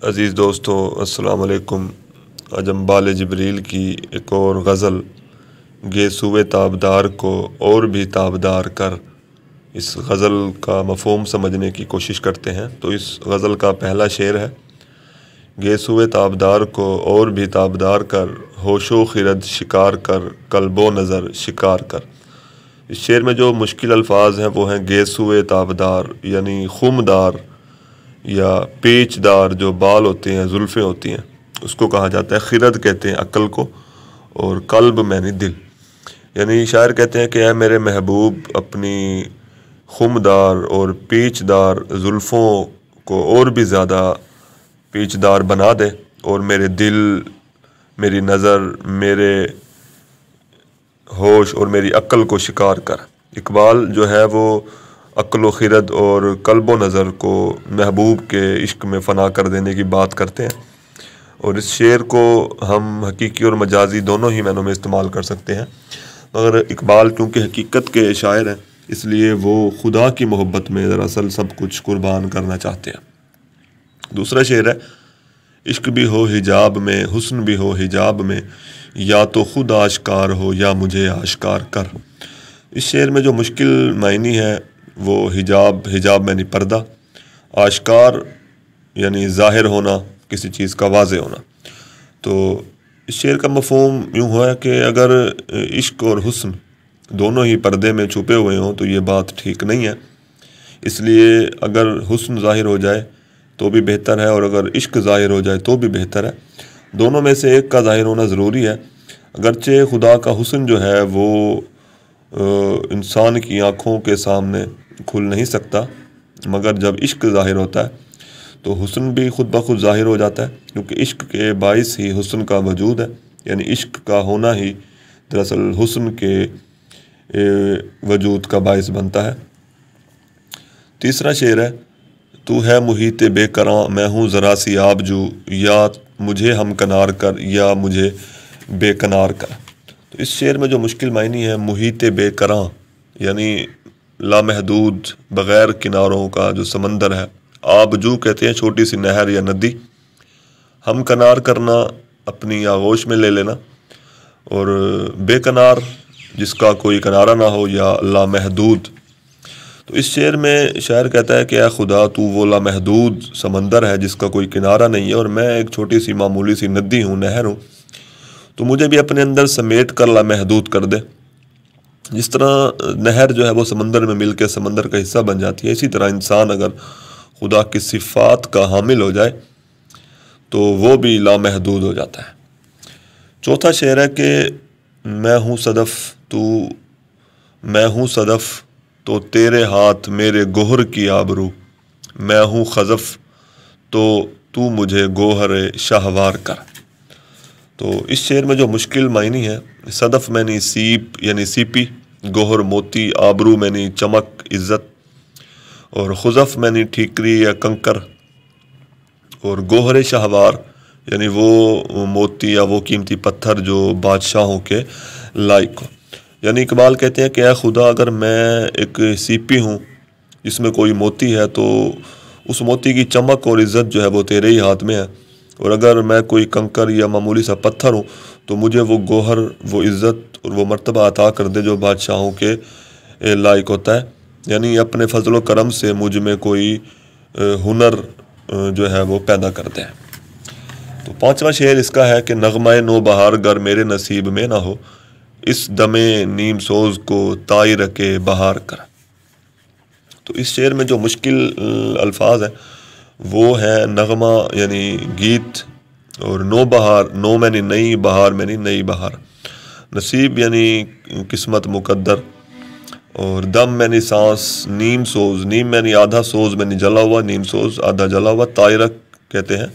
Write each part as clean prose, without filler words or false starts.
عزیز دوستو السلام علیکم۔ آج ہم بال جبریل کی ایک اور غزل گے سوئے تابدار کو اور بھی تابدار کر، اس غزل کا مفہوم سمجھنے کی کوشش کرتے ہیں۔ تو اس غزل کا پہلا شعر ہے: گے سوئے تابدار کو اور بھی تابدار کر، ہوش و خرد شکار کر، قلب و نظر شکار کر۔ اس شعر میں جو مشکل الفاظ ہیں وہ ہیں گے سوئے تابدار، یعنی خمدار یا پیچ دار جو بال ہوتے ہیں، زلفیں ہوتی ہیں، اس کو کہا جاتا ہے۔ خرد کہتے ہیں عقل کو، اور قلب یعنی دل۔ یعنی شاعر کہتے ہیں کہ اے میرے محبوب، اپنی خمدار اور پیچ دار زلفوں کو اور بھی زیادہ پیچ دار بنا دے، اور میرے دل، میری نظر، میرے ہوش اور میری عقل کو شکار کر۔ اقبال جو ہے وہ عقل و خرد اور قلب و نظر کو محبوب کے عشق میں فنا کر دینے کی بات کرتے ہیں، اور اس شعر کو ہم حقیقی اور مجازی دونوں ہی معنوں میں استعمال کر سکتے ہیں، مگر اقبال کیونکہ حقیقت کے شاعر ہیں اس لیے وہ خدا کی محبت میں دراصل سب کچھ قربان کرنا چاہتے ہیں۔ دوسرا شعر ہے: عشق بھی ہو حجاب میں، حسن بھی ہو حجاب میں، یا تو خود آشکار ہو یا مجھے آشکار کر۔ اس شعر میں جو مشکل معنی ہے وہ حجاب یعنی پردہ، آشکار یعنی ظاہر ہونا، کسی چیز کا واضح ہونا۔ تو اس شعر کا مفہوم یوں ہوا کہ اگر عشق اور حسن دونوں ہی پردے میں چھپے ہوئے ہوں تو یہ بات ٹھیک نہیں ہے، اس لیے اگر حسن ظاہر ہو جائے تو بھی بہتر ہے، اور اگر عشق ظاہر ہو جائے تو بھی بہتر ہے۔ دونوں میں سے ایک کا ظاہر ہونا ضروری ہے۔ اگرچہ خدا کا حسن جو ہے وہ انسان کی آنکھوں کے سامنے کھل نہیں سکتا، مگر جب عشق ظاہر ہوتا ہے تو حسن بھی خود بخود ظاہر ہو جاتا ہے، کیونکہ عشق کے باعث ہی حسن کا وجود ہے، یعنی عشق کا ہونا ہی دراصل حسن کے وجود کا باعث بنتا ہے۔ تیسرا شعر ہے: تو ہے محیط بے کراں، میں ہوں ذرا سی آبجو، یا مجھے ہم کنار کر یا مجھے بے کنار کر۔ تو اس شعر میں جو مشکل معنی ہے محیط بے کراں، یعنی لامحدود بغیر کناروں کا جو سمندر ہے۔ آبجو کہتے ہیں چھوٹی سی نہر یا ندی۔ ہم کنار کرنا اپنی آغوش میں لے لینا، اور بے کنار جس کا کوئی کنارہ نہ ہو، یا لامحدود۔ تو اس شعر میں شاعر کہتا ہے کہ اے خدا، تو وہ لامحدود سمندر ہے جس کا کوئی کنارہ نہیں ہے، اور میں ایک چھوٹی سی معمولی سی ندی ہوں، نہر ہوں، تو مجھے بھی اپنے اندر سمیٹ کر لامحدود کر دے۔ جس طرح نہر جو ہے وہ سمندر میں مل کے سمندر کا حصہ بن جاتی ہے، اسی طرح انسان اگر خدا کی صفات کا حامل ہو جائے تو وہ بھی لامحدود ہو جاتا ہے۔ چوتھا شعر ہے کہ میں ہوں صدف تو تیرے ہاتھ میرے گوہر کی آبرو، میں ہوں خزف تو مجھے گوہر شاہوار کر۔ تو اس شعر میں جو مشکل معنی ہے: صدف یعنی سیپ یعنی سیپی، گوہر موتی، آبرو یعنی چمک عزت، اور خزف یعنی ٹھیکری یا کنکر، اور گوہر شاہوار یعنی وہ موتی یا وہ قیمتی پتھر جو بادشاہوں کے لائق ہو۔ یعنی اقبال کہتے ہیں کہ اے خدا، اگر میں ایک سیپی ہوں جس میں کوئی موتی ہے تو اس موتی کی چمک اور عزت جو ہے وہ تیرے ہی ہاتھ میں ہے، اور اگر میں کوئی کنکر یا معمولی سا پتھر ہوں تو مجھے وہ گوہر، وہ عزت اور وہ مرتبہ عطا کر دے جو بادشاہوں کے لائق ہوتا ہے، یعنی اپنے فضل و کرم سے مجھ میں کوئی ہنر جو ہے وہ پیدا کر دے۔ تو پانچواں شعر اس کا ہے کہ نغمہ نو بہار گر میرے نصیب میں نہ ہو، اس دم نیم سوز کو طائر کے بہار کر۔ تو اس شعر میں جو مشکل الفاظ ہیں وہ ہے نغمہ یعنی گیت، اور نو بہار، نو یعنی نئی، بہار یعنی نئی بہار، نصیب یعنی قسمت مقدر، اور دم یعنی سانس، نیم سوز، نیم یعنی آدھا، سوز یعنی جلا ہوا، نیم سوز آدھا جلا ہوا، طائرہ کہتے ہیں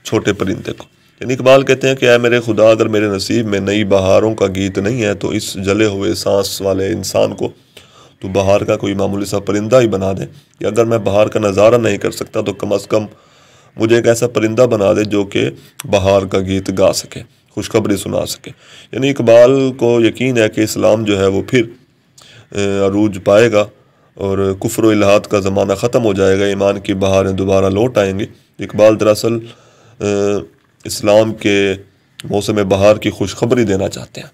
چھوٹے پرندے کو۔ یعنی اقبال کہتے ہیں کہ اے میرے خدا، اگر میرے نصیب میں نئی بہاروں کا گیت نہیں ہے تو اس جلے ہوئے سانس والے انسان کو تو بہار کا کوئی معمولی سا پرندہ ہی بنا دے، یا اگر میں بہار کا نظارہ نہیں کر سکتا تو کم از کم مجھے ایک ایسا پرندہ بنا دے جو کہ بہار کا گیت گا سکے، خوشخبری سنا سکے۔ یعنی اقبال کو یقین ہے کہ اسلام جو ہے وہ پھر عروج پائے گا، اور کفر و الحاد کا زمانہ ختم ہو جائے گا، ایمان کی بہاریں دوبارہ لوٹ آئیں گی، اقبال دراصل اسلام کے موسم بہار کی خوشخبری دینا چاہتے ہیں۔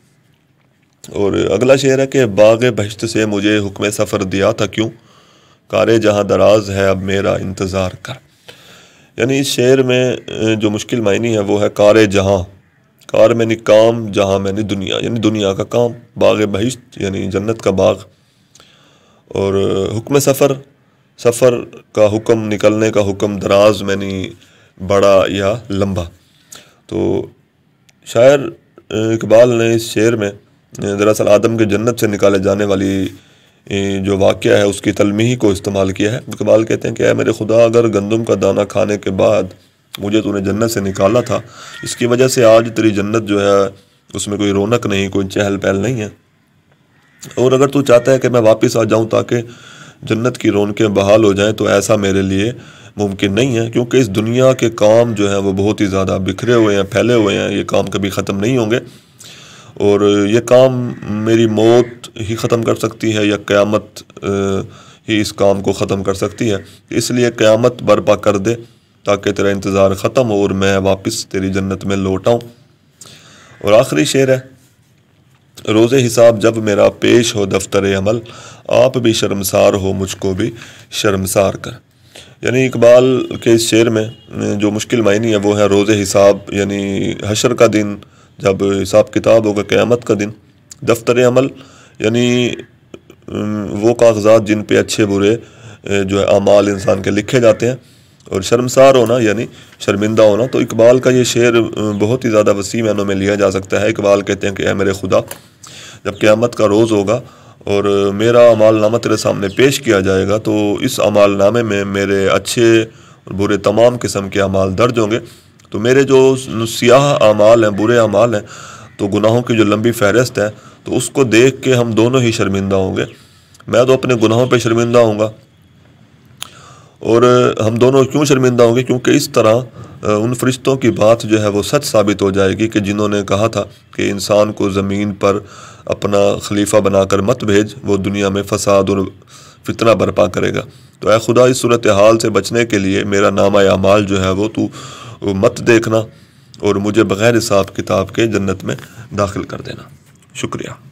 اور اگلا شعر ہے کہ باغ بہشت سے مجھے حکم سفر دیا تھا کیوں، کار جہاں دراز ہے اب میرا انتظار کر۔ یعنی اس شعر میں جو مشکل معنی ہے وہ ہے کار جہاں، کار میں نے کام، جہاں میں نے دنیا، یعنی دنیا کا کام، باغ بہشت یعنی جنت کا باغ، اور حکم سفر، سفر کا حکم، نکلنے کا حکم، دراز میں نے بڑا یا لمبا۔ تو شاعر اقبال نے اس شعر میں دراصل آدم کے جنت سے نکالے جانے والی جو واقعہ ہے اس کی تلمیح کو استعمال کیا ہے۔ اقبال کہتے ہیں کہ اے میرے خدا، اگر گندم کا دانہ کھانے کے بعد مجھے تو نے جنت سے نکالا تھا، اس کی وجہ سے آج تیری جنت جو ہے اس میں کوئی رونق نہیں، کوئی چہل پہل نہیں ہے، اور اگر تو چاہتا ہے کہ میں واپس آ جاؤں تاکہ جنت کی رونقیں بحال ہو جائیں، تو ایسا میرے لیے ممکن نہیں ہے، کیونکہ اس دنیا کے کام جو ہیں وہ بہت ہی زیادہ بکھرے ہوئے ہیں، پھیلے ہوئے ہیں، یہ کام کبھی ختم نہیں ہوں گے، اور یہ کام میری موت ہی ختم کر سکتی ہے یا قیامت ہی اس کام کو ختم کر سکتی ہے، اس لیے قیامت برپا کر دے تاکہ تیرا انتظار ختم ہو اور میں واپس تیری جنت میں لوٹ آؤں۔ اور آخری شعر ہے، روز حساب جب میرا پیش ہو دفتر عمل، آپ بھی شرمسار ہو مجھ کو بھی شرمسار کر۔ یعنی اقبال کے اس شعر میں جو مشکل معنی ہے وہ ہے روز حساب، یعنی حشر کا دن، جب حساب کتاب ہوگا، قیامت کا دن، دفتر عمل یعنی وہ کاغذات جن پہ اچھے برے جو ہے اعمال انسان کے لکھے جاتے ہیں، اور شرمسار ہونا یعنی شرمندہ ہونا۔ تو اقبال کا یہ شعر بہت ہی زیادہ وسیع معنوں میں لیا جا سکتا ہے۔ اقبال کہتے ہیں کہ اے میرے خدا، جب قیامت کا روز ہوگا اور میرا اعمال نامہ تیرے سامنے پیش کیا جائے گا، تو اس اعمال نامے میں میرے اچھے اور برے تمام قسم کے اعمال درج ہوں گے، تو میرے جو سیاہ اعمال ہیں، برے اعمال ہیں، تو گناہوں کی جو لمبی فہرست ہے، تو اس کو دیکھ کے ہم دونوں ہی شرمندہ ہوں گے۔ میں تو اپنے گناہوں پہ شرمندہ ہوں گا، اور ہم دونوں کیوں شرمندہ ہوں گے؟ کیونکہ اس طرح ان فرشتوں کی بات جو ہے وہ سچ ثابت ہو جائے گی کہ جنہوں نے کہا تھا کہ انسان کو زمین پر اپنا خلیفہ بنا کر مت بھیج، وہ دنیا میں فساد اور فتنہ برپا کرے گا۔ تو اے خدا، اس صورتحال سے بچنے کے لیے میرا نامہ اعمال جو ہے وہ تو مت دیکھنا، اور مجھے بغیر حساب کتاب کے جنت میں داخل کر دینا۔ شکریہ۔